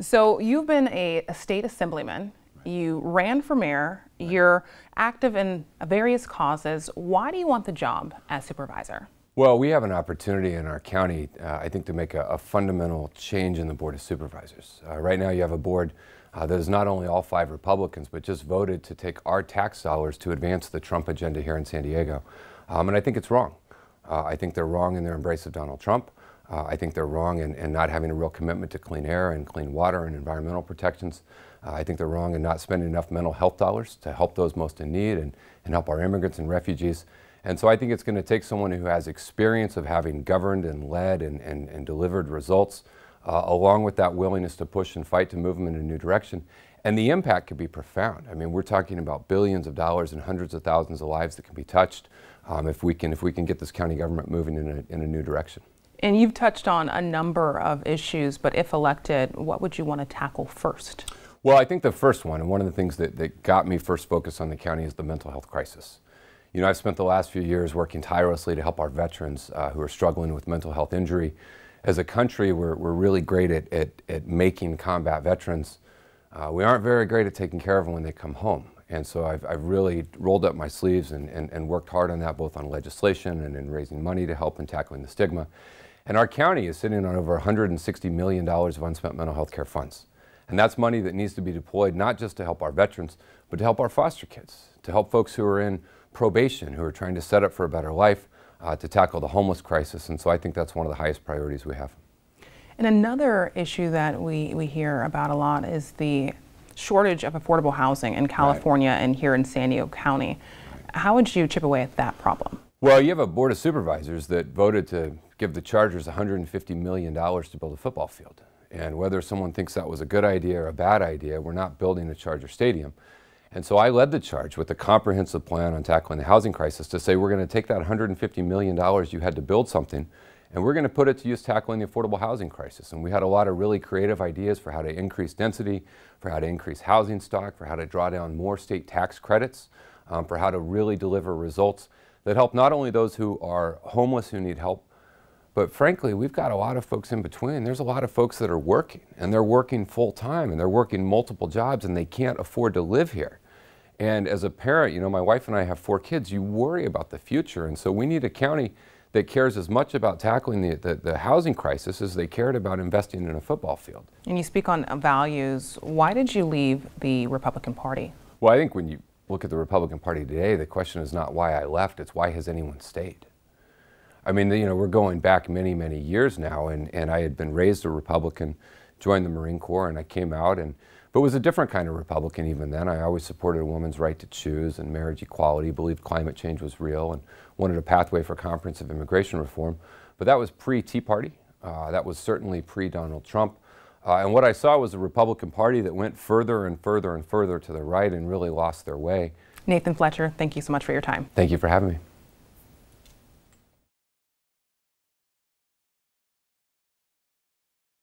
So you've been a state assemblyman. You ran for mayor. You're active in various causes. Why do you want the job as supervisor? Well, we have an opportunity in our county, I think, to make a fundamental change in the Board of Supervisors. Right now you have a board that is not only all 5 Republicans, but just voted to take our tax dollars to advance the Trump agenda here in San Diego. And I think it's wrong. I think they're wrong in their embrace of Donald Trump. I think they're wrong in not having a real commitment to clean air and clean water and environmental protections. I think they're wrong in not spending enough mental health dollars to help those most in need and help our immigrants and refugees. And so I think it's going to take someone who has experience of having governed and led and delivered results, along with that willingness to push and fight to move them in a new direction. And the impact could be profound. I mean, we're talking about billions of dollars and hundreds of thousands of lives that can be touched if we can get this county government moving in a new direction. And you've touched on a number of issues, but if elected, what would you want to tackle first? Well, I think the first one, and one of the things that got me first focused on the county, is the mental health crisis. You know, I've spent the last few years working tirelessly to help our veterans who are struggling with mental health injury. As a country, we're really great at making combat veterans. We aren't very great at taking care of them when they come home. And so I've really rolled up my sleeves and worked hard on that, both on legislation and in raising money to help in tackling the stigma. And our county is sitting on over $160 million of unspent mental health care funds. And that's money that needs to be deployed not just to help our veterans, but to help our foster kids, to help folks who are in probation, who are trying to set up for a better life, to tackle the homeless crisis. And so I think that's one of the highest priorities we have. And another issue that we hear about a lot is the shortage of affordable housing in California and here in San Diego County. How would you chip away at that problem? Well, you have a Board of Supervisors that voted to give the Chargers $150 million to build a football field. And whether someone thinks that was a good idea or a bad idea, we're not building a Charger stadium. And so I led the charge with a comprehensive plan on tackling the housing crisis to say we're going to take that $150 million you had to build something, and we're going to put it to use tackling the affordable housing crisis. And we had a lot of really creative ideas for how to increase density, for how to increase housing stock, for how to draw down more state tax credits, for how to really deliver results that help not only those who are homeless who need help, but frankly, we've got a lot of folks in between. There's a lot of folks that are working, and they're working full time, and they're working multiple jobs, and they can't afford to live here. And as a parent, you know, my wife and I have 4 kids, you worry about the future. And so we need a county that cares as much about tackling the housing crisis as they cared about investing in a football field. And you speak on values. Why did you leave the Republican Party? Well, I think when you look at the Republican Party today, the question is not why I left, it's why has anyone stayed? I mean, you know, we're going back many, many years now, and I had been raised a Republican, joined the Marine Corps, and I came out, but was a different kind of Republican even then. I always supported a woman's right to choose and marriage equality, believed climate change was real, and wanted a pathway for comprehensive immigration reform. But that was pre-Tea Party. That was certainly pre-Donald Trump. And what I saw was a Republican Party that went further and further and further to the right and really lost their way. Nathan Fletcher, thank you so much for your time. Thank you for having me.